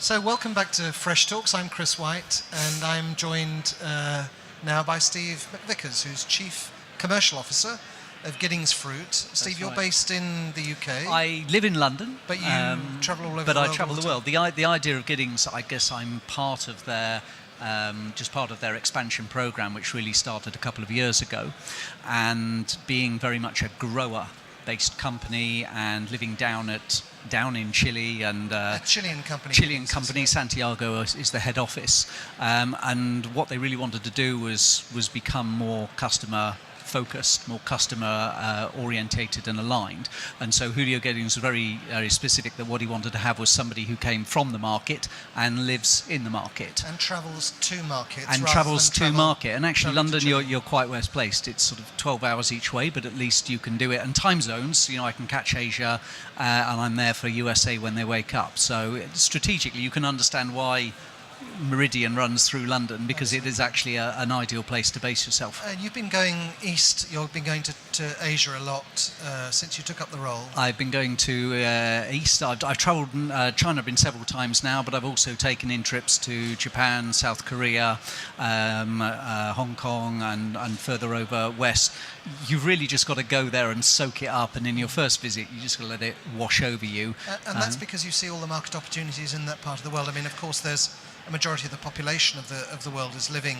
So welcome back to Fresh Talks. I'm Chris White, and I'm joined now by Steve McVickers, who's Chief Commercial Officer of Giddings Fruit. Steve, you're based in the UK. I live in London. But you travel all over the world. But I travel the world. The idea of Giddings, I guess I'm part of their just part of their expansion program, which really started a couple of years ago, and being very much a grower-based company and living down in Chile and a Chilean company. Chilean company, Santiago is the head office, and what they really wanted to do was become more customer focused, more customer orientated and aligned. And so Julio Giddings was very, very specific that what he wanted to have was somebody who came from the market and lives in the market. And travels to markets. And travels to market. And actually London, you're quite well placed. It's sort of 12 hours each way, but at least you can do it. And time zones, I can catch Asia and I'm there for USA when they wake up. So strategically you can understand why Meridian runs through London, because it is actually an ideal place to base yourself. You've been going east, you've been going to Asia a lot since you took up the role. I've been going to east. I've travelled China, I've been several times now, but I've also taken in trips to Japan, South Korea, Hong Kong and further over west. You've really just got to go there and soak it up, and in your first visit you just got to let it wash over you. And that's because you see all the market opportunities in that part of the world. I mean, of course, there's a majority of the population of the world is living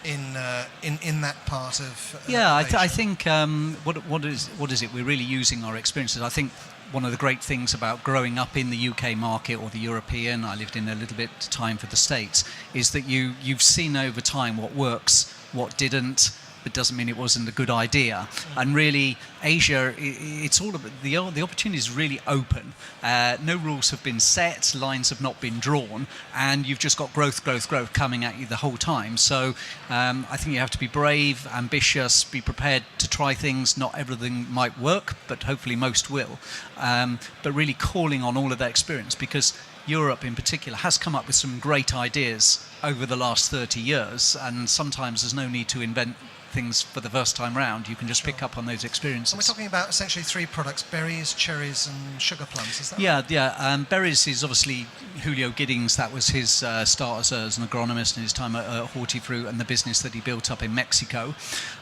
in that part of I think what is it we're really using our experiences. I think one of the great things about growing up in the UK market or the European, I lived in a little bit time for the States, is that you've seen over time what works, what didn't, but doesn't mean it wasn't a good idea. And really Asia, it's all about the opportunity is really open. No rules have been set, lines have not been drawn, and you've just got growth coming at you the whole time. So I think you have to be brave, ambitious, be prepared to try things. Not everything might work, but hopefully most will. But really calling on all of that experience, because Europe in particular has come up with some great ideas over the last 30 years, and sometimes there's no need to invent things for the first time round. You can just pick up on those experiences. And we're talking about essentially three products: berries, cherries and sugar plums, is that right? Yeah. Berries is obviously Julio Giddings. That was his start as an agronomist in his time at Hortifruit and the business that he built up in Mexico.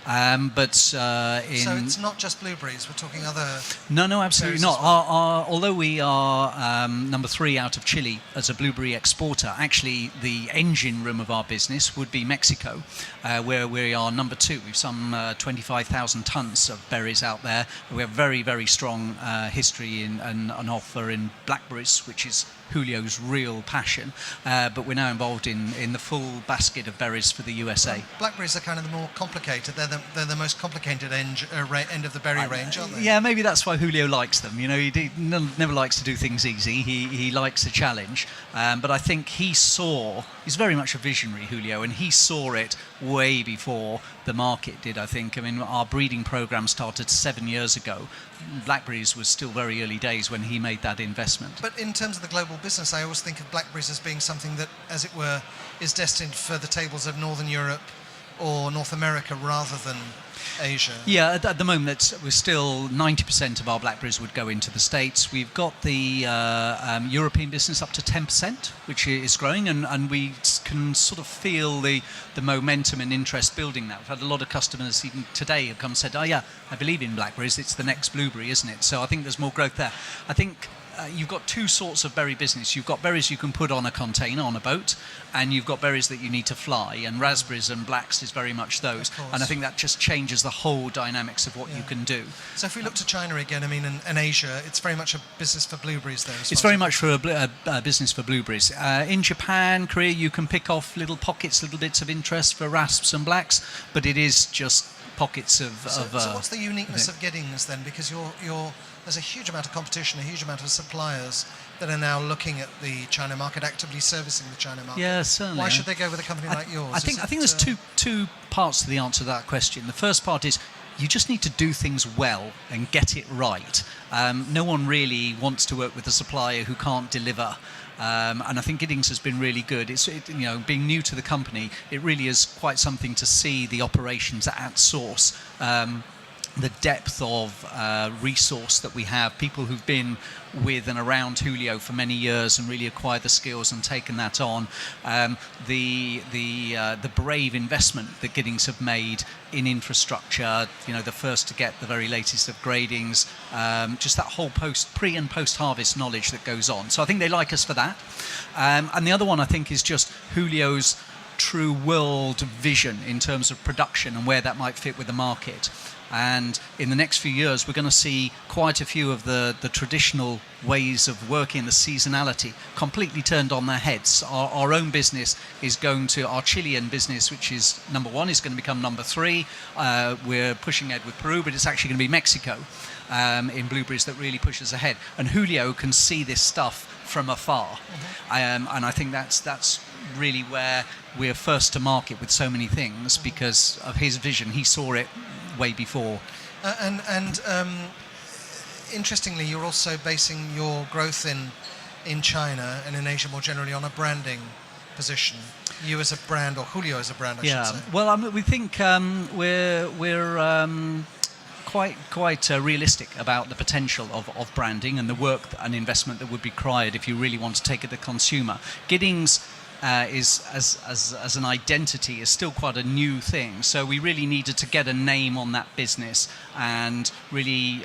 So it's not just blueberries, we're talking other... No, absolutely not. Although we are number 3 out of Chile as a blueberry exporter, actually the engine room of our business would be Mexico, where we are number 2. We've some 25,000 tons of berries out there. We have very, very strong history and an offer in blackberries, which is Julio's real passion. But we're now involved in the full basket of berries for the USA. Blackberries are kind of the more complicated. They're the most complicated end of the berry range, aren't they? Yeah, maybe that's why Julio likes them. He never likes to do things easy. He likes a challenge. But I think he's very much a visionary, Julio, and he saw it way before the market did, I think. I mean, our breeding program started 7 years ago. Blackberries was still very early days when he made that investment. But in terms of the global business, I always think of blackberries as being something that, as it were, is destined for the tables of Northern Europe or North America rather than Asia. Yeah, at the moment we're still 90% of our blackberries would go into the States. We've got the European business up to 10%, which is growing, and we can sort of feel the momentum and interest building that. We've had a lot of customers even today have come and said, oh yeah, I believe in blackberries, it's the next blueberry, isn't it? So I think there's more growth there. I think you've got two sorts of berry business. You've got berries you can put on a container, on a boat, and you've got berries that you need to fly, and raspberries and blacks is very much those. And I think that just changes the whole dynamics of what you can do. So if we look to China again, I mean, and Asia, it's very much a business for blueberries there. It's very much for a business for blueberries. In Japan, Korea, you can pick off little pockets, little bits of interest for rasps and blacks, but it is just pockets of... So what's the uniqueness of Giddings then? Because there's a huge amount of competition, a huge amount of suppliers that are now looking at the China market, actively servicing the China market. Yeah, certainly. Why should they go with a company like yours? I think there's two parts to the answer to that question. The first part is you just need to do things well and get it right. No one really wants to work with a supplier who can't deliver. And I think Giddings has been really good. Being new to the company, it really is quite something to see the operations at source. the depth of resource that we have, people who've been with and around Julio for many years and really acquired the skills and taken that on, the brave investment that Giddings have made in infrastructure, the first to get the very latest of gradings, just that whole pre and post harvest knowledge that goes on. So I think they like us for that. And the other one I think is just Julio's true world vision in terms of production and where that might fit with the market. And in the next few years, we're going to see quite a few of the traditional ways of working, the seasonality, completely turned on their heads. Our own business is going to, our Chilean business, which is number 1, is going to become number 3. We're pushing ahead with Peru, but it's actually going to be Mexico in blueberries that really pushes ahead. And Julio can see this stuff from afar. And I think that's really where we're first to market with so many things because of his vision. He saw it way before. And interestingly, you're also basing your growth in China and in Asia more generally on a branding position. You as a brand, or Julio as a brand, I should say. Well, we think we're quite realistic about the potential of branding and the work and investment that would be required if you really want to take it to consumer. Giddings is as an identity is still quite a new thing, so we really needed to get a name on that business and really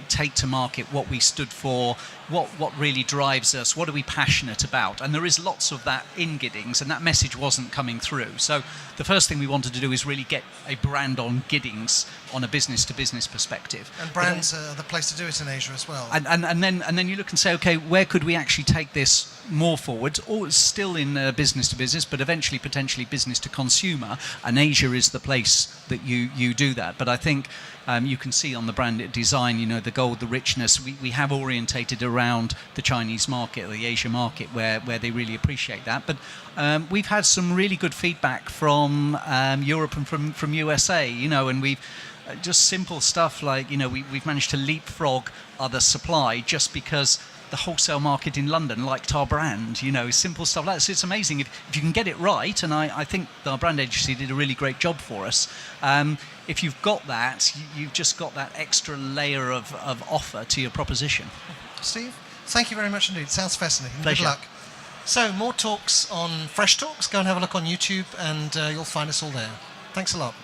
take to market what we stood for, what really drives us, what are we passionate about. And there is lots of that in Giddings, and that message wasn't coming through. So the first thing we wanted to do is really get a brand on Giddings on a business to business perspective. And brands are the place to do it in Asia as well. And then you look and say, okay, where could we actually take this more forward, or still in business to business, but eventually potentially business to consumer, and Asia is the place that you do that. But I think you can see on the brand design, the gold, the richness, we have orientated around the Chinese market or the Asia market where they really appreciate that. But we've had some really good feedback from Europe and from USA, and we've just simple stuff like, we've managed to leapfrog other supply just because the wholesale market in London liked our brand, simple stuff like that. So it's amazing if you can get it right, and I think our brand agency did a really great job for us. If you've got that, you've just got that extra layer of offer to your proposition. Steve, thank you very much indeed. Sounds fascinating. Pleasure. Good luck. So more talks on Fresh Talks. Go and have a look on YouTube and you'll find us all there. Thanks a lot.